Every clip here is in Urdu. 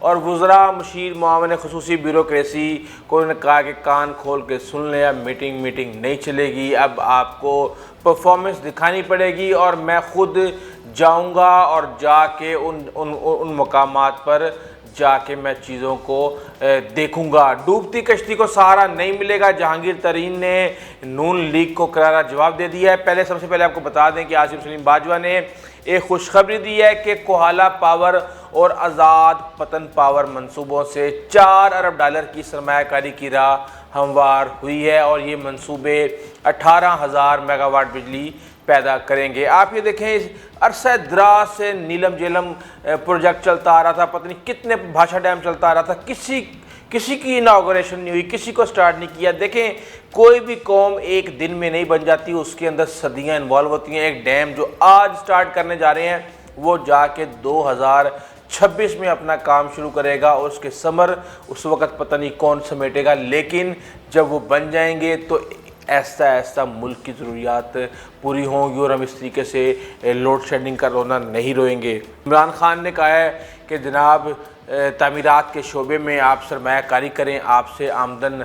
اور وزراء مشیر معاون خصوصی بیوروکریسی کو انہوں نے کہا کہ کان کھول کے سن لیں، اب میٹنگ نہیں چلے گی، اب آپ کو پرفارمنس دکھانی پڑے گی اور میں خود جاؤں گا اور جا کے ان مقامات پر جا کے میں چیزوں کو دیکھوں گا۔ ڈوبتی کشتی کو سہارا نہیں ملے گا، جہانگیر ترین نے نون لیگ کو کرارا جواب دے دیا ہے۔ سب سے پہلے آپ کو بتا دیں کہ عاصم سلیم باجوہ نے ایک خوشخبری دی ہے کہ کوہالہ پاور اور آزاد پتن پاور منصوبوں سے $4 ارب کی سرمایہ کاری کی راہ ہموار ہوئی ہے اور یہ منصوبے 18,000 میگا واٹ بجلی پیدا کریں گے۔ آپ یہ دیکھیں، اس عرصہ دراز سے نیلم جیلم پروجیکٹ چلتا آ رہا تھا، پتہ نہیں کتنے بھاشا ڈیم چلتا آ رہا تھا، کسی کی اناگوریشن نہیں ہوئی، کسی کو سٹارٹ نہیں کیا۔ دیکھیں، کوئی بھی قوم ایک دن میں نہیں بن جاتی، اس کے اندر صدیاں انوالو ہوتی ہیں۔ ایک ڈیم جو آج سٹارٹ کرنے جا رہے ہیں وہ جا کے 2026 میں اپنا کام شروع کرے گا اور اس کے ثمر اس وقت پتہ نہیں کون سمیٹے گا، لیکن جب وہ بن جائیں گے تو ایسا ملک کی ضروریات پوری ہوں گی اور ہم اس طریقے سے لوڈ شیڈنگ کا رونا نہیں روئیں گے۔ عمران خان نے کہا ہے کہ جناب تعمیرات کے شعبے میں آپ سرمایہ کاری کریں، آپ سے آمدن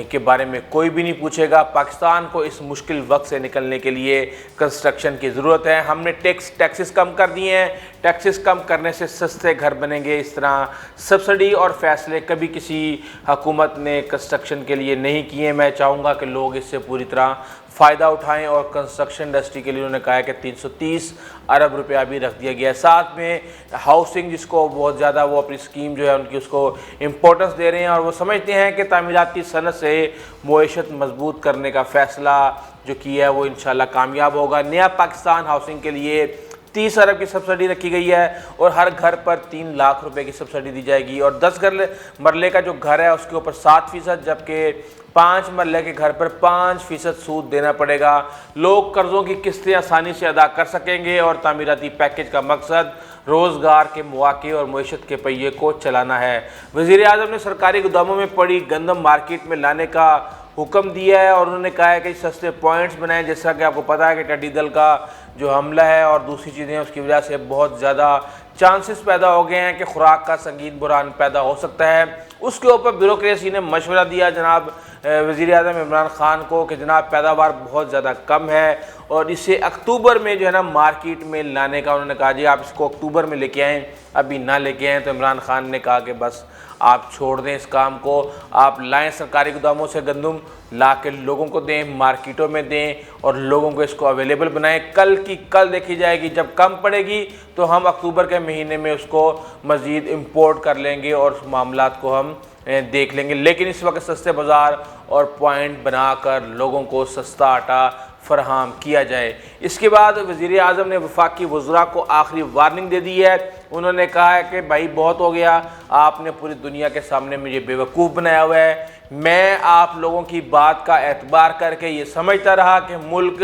کے بارے میں کوئی بھی نہیں پوچھے گا۔ پاکستان کو اس مشکل وقت سے نکلنے کے لیے کنسٹرکشن کی ضرورت ہے۔ ہم نے ٹیکسز کم کر دیے ہیں، ٹیکسز کم کرنے سے سستے گھر بنیں گے۔ اس طرح سبسڈی اور فیصلے کبھی کسی حکومت نے کنسٹرکشن کے لیے نہیں کیے۔ میں چاہوں گا کہ لوگ اس سے پوری طرح فائدہ اٹھائیں اور کنسٹرکشن انڈسٹری کے لیے انہوں نے کہا ہے کہ 330 ارب روپیہ بھی رکھ دیا گیا ہے۔ ساتھ میں ہاؤسنگ، جس کو بہت زیادہ وہ اپنی اسکیم جو ہے ان کی اس کو امپورٹنس دے رہے ہیں اور وہ سمجھتے ہیں کہ تعمیراتی صنعت سے معیشت مضبوط کرنے کا فیصلہ جو کیا ہے وہ انشاءاللہ کامیاب ہوگا۔ نیا پاکستان ہاؤسنگ کے لیے 30 ارب کی سبسڈی رکھی گئی ہے اور ہر گھر پر 3 لاکھ روپے کی سبسڈی دی جائے گی اور 10 مرلے کا جو گھر ہے اس کے اوپر 7%، جبکہ 5 مرلے کے گھر پر 5% سود دینا پڑے گا۔ لوگ قرضوں کی قسطیں آسانی سے ادا کر سکیں گے اور تعمیراتی پیکیج کا مقصد روزگار کے مواقع اور معیشت کے پہیے کو چلانا ہے۔ وزیر اعظم نے سرکاری گوداموں میں پڑی گندم مارکیٹ میں لانے کا حکم دیا ہے اور انہوں نے کہا ہے کہ سستے پوائنٹس بنائیں، جس طرح کہ آپ کو پتہ ہے کہ ٹڈی دل کا جو حملہ ہے اور دوسری چیزیں اس کی وجہ سے بہت زیادہ چانسز پیدا ہو گئے ہیں کہ خوراک کا سنگین بحران پیدا ہو سکتا ہے۔ اس کے اوپر بیوروکریسی نے مشورہ دیا جناب وزیر اعظم عمران خان کو کہ جناب پیداوار بہت زیادہ کم ہے اور اسے اکتوبر میں جو ہے نا مارکیٹ میں لانے کا انہوں نے کہا جی آپ اس کو اکتوبر میں لے کے آئیں، ابھی نہ لے کے آئیں۔ تو عمران خان نے کہا کہ بس آپ چھوڑ دیں اس کام کو، آپ لائیں سرکاری گوداموں سے گندم لا کے لوگوں کو دیں، مارکیٹوں میں دیں اور لوگوں کو اس کو اویلیبل بنائیں۔ کل کی کل دیکھی جائے گی، جب کم پڑے گی تو ہم اکتوبر کے مہینے میں اس کو مزید امپورٹ کر لیں گے اور اس معاملات کو ہم دیکھ لیں گے، لیکن اس وقت سستے بازار اور پوائنٹ بنا کر لوگوں کو سستا آٹا فراہم کیا جائے۔ اس کے بعد وزیر اعظم نے وفاقی وزراء کو آخری وارننگ دے دی ہے۔ انہوں نے کہا ہے کہ بھائی بہت ہو گیا، آپ نے پوری دنیا کے سامنے مجھے بیوقوف بنایا ہوا ہے۔ میں آپ لوگوں کی بات کا اعتبار کر کے یہ سمجھتا رہا کہ ملک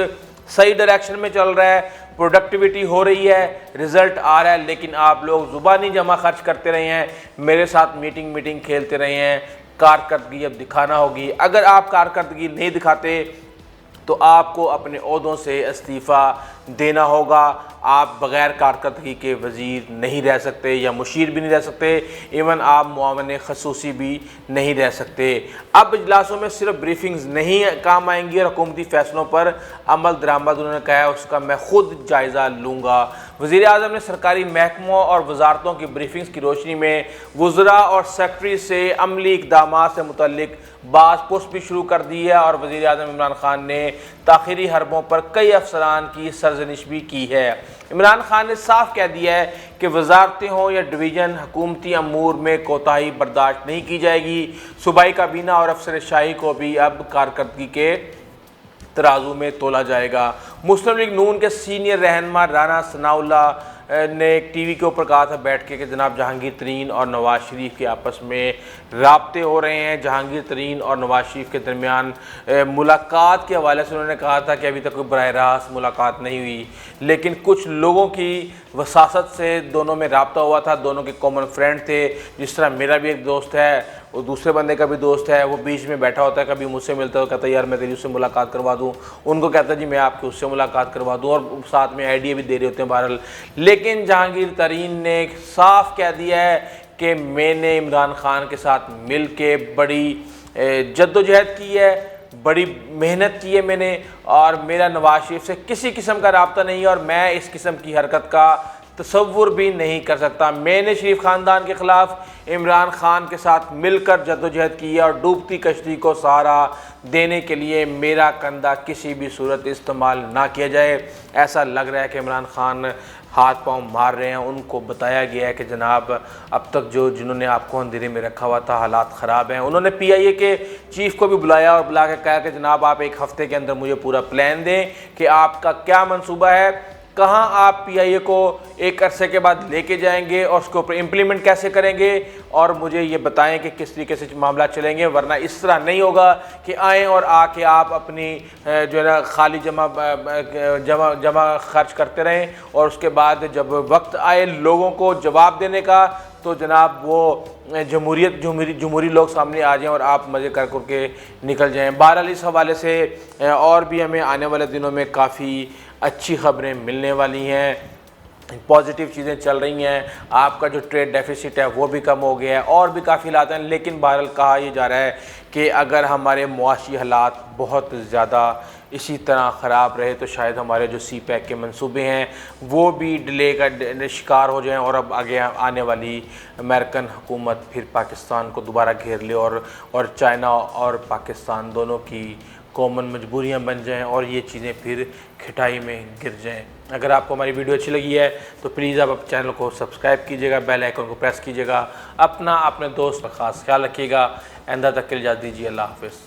صحیح ڈائریکشن میں چل رہا ہے، پروڈکٹیوٹی ہو رہی ہے، رزلٹ آ رہا ہے، لیکن آپ لوگ زبانی جمع خرچ کرتے رہے ہیں، میرے ساتھ میٹنگ کھیلتے رہے ہیں۔ کارکردگی اب دکھانا ہوگی۔ اگر آپ کارکردگی نہیں دکھاتے تو آپ کو اپنے عہدوں سے استعفیٰ دینا ہوگا۔ آپ بغیر کارکردگی کے وزیر نہیں رہ سکتے یا مشیر بھی نہیں رہ سکتے، ایون آپ معاون خصوصی بھی نہیں رہ سکتے۔ اب اجلاسوں میں صرف بریفنگز نہیں کام آئیں گی اور حکومتی فیصلوں پر عمل درآمد انہوں نے کہا ہے اس کا میں خود جائزہ لوں گا۔ وزیر اعظم نے سرکاری محکموں اور وزارتوں کی بریفنگز کی روشنی میں وزراء اور سیکرٹری سے عملی اقدامات سے متعلق بعض پوسٹ بھی شروع کر دی ہے اور وزیر اعظم عمران خان نے تاخیری حربوں پر کئی افسران کی سرزنش بھی کی ہے۔ عمران خان نے صاف کہہ دیا ہے کہ وزارتیں ہوں یا ڈویژن، حکومتی امور میں کوتاہی برداشت نہیں کی جائے گی۔ صوبائی کابینہ اور افسر شاہی کو بھی اب کارکردگی کے ترازو میں تولا جائے گا۔ مسلم لیگ نون کے سینئر رہنما رانا ثناء اللہ نے ایک ٹی وی کے اوپر کہا تھا بیٹھ کے کہ جناب جہانگیر ترین اور نواز شریف کے آپس میں رابطے ہو رہے ہیں۔ جہانگیر ترین اور نواز شریف کے درمیان ملاقات کے حوالے سے انہوں نے کہا تھا کہ ابھی تک کوئی براہ راست ملاقات نہیں ہوئی، لیکن کچھ لوگوں کی وساست سے دونوں میں رابطہ ہوا تھا، دونوں کے کامن فرینڈ تھے۔ جس طرح میرا بھی ایک دوست ہے، وہ دوسرے بندے کا بھی دوست ہے، وہ بیچ میں بیٹھا ہوتا ہے، کبھی مجھ سے ملتا ہے، وہ کہتا ہے یار میں تیری اس سے ملاقات کروا دوں، ان کو کہتا ہے جی میں آپ کی اس سے ملاقات کروا دوں، اور ساتھ میں آئیڈیا بھی دے رہے ہوتے ہیں۔ بہرحال لیکن جہانگیر ترین نے صاف کہہ دیا ہے کہ میں نے عمران خان کے ساتھ مل کے بڑی جدوجہد کی ہے، بڑی محنت کی ہے میں نے، اور میرا نواز شریف سے کسی قسم کا رابطہ نہیں ہے، اور میں اس قسم کی حرکت کا تصور بھی نہیں کر سکتا۔ میں نے شریف خاندان کے خلاف عمران خان کے ساتھ مل کر جدوجہد کی ہے، اور ڈوبتی کشتی کو سہارا دینے کے لیے میرا کندھا کسی بھی صورت استعمال نہ کیا جائے۔ ایسا لگ رہا ہے کہ عمران خان ہاتھ پاؤں مار رہے ہیں۔ ان کو بتایا گیا ہے کہ جناب اب تک جنہوں نے آپ کو اندھیرے میں رکھا ہوا تھا حالات خراب ہیں۔ انہوں نے پی آئی اے کے چیف کو بھی بلایا اور بلا کے کہا کہ جناب آپ ایک ہفتے کے اندر مجھے پورا پلان دیں کہ آپ کا کیا منصوبہ ہے، کہاں آپ پی آئی اے کو ایک عرصے کے بعد لے کے جائیں گے اور اس کو امپلیمنٹ کیسے کریں گے، اور مجھے یہ بتائیں کہ کس طریقے سے معاملات چلیں گے، ورنہ اس طرح نہیں ہوگا کہ آئیں اور آ کے آپ اپنی جو ہے نا خالی جمع خرچ کرتے رہیں، اور اس کے بعد جب وقت آئے لوگوں کو جواب دینے کا تو جناب وہ جمہوری لوگ سامنے آ جائیں اور آپ مزے کر کے نکل جائیں۔ بہرحال اس حوالے سے اور بھی ہمیں آنے والے دنوں میں کافی اچھی خبریں ملنے والی ہیں، پازیٹیو چیزیں چل رہی ہیں۔ آپ کا جو ٹریڈ ڈیفیسٹ ہے وہ بھی کم ہو گیا ہے، اور بھی کافی حالات ہیں، لیکن بہرحال کہا یہ جا رہا ہے کہ اگر ہمارے معاشی حالات بہت زیادہ اسی طرح خراب رہے تو شاید ہمارے جو سی پیک کے منصوبے ہیں وہ بھی ڈیلے کا شکار ہو جائیں، اور اب آگے آنے والی امریکن حکومت پھر پاکستان کو دوبارہ گھیر لے، اور چائنا اور پاکستان دونوں کی کامن مجبوریاں بن جائیں اور یہ چیزیں پھر کھٹائی میں گر جائیں۔ اگر آپ کو ہماری ویڈیو اچھی لگی ہے تو پلیز آپ چینل کو سبسکرائب کیجیے گا، بیل آئیکن کو پریس کیجیے گا، اپنے دوست کا خاص خیال رکھیے گا۔ آئندہ تک کے لیے اجازت دیجیے، اللہ حافظ۔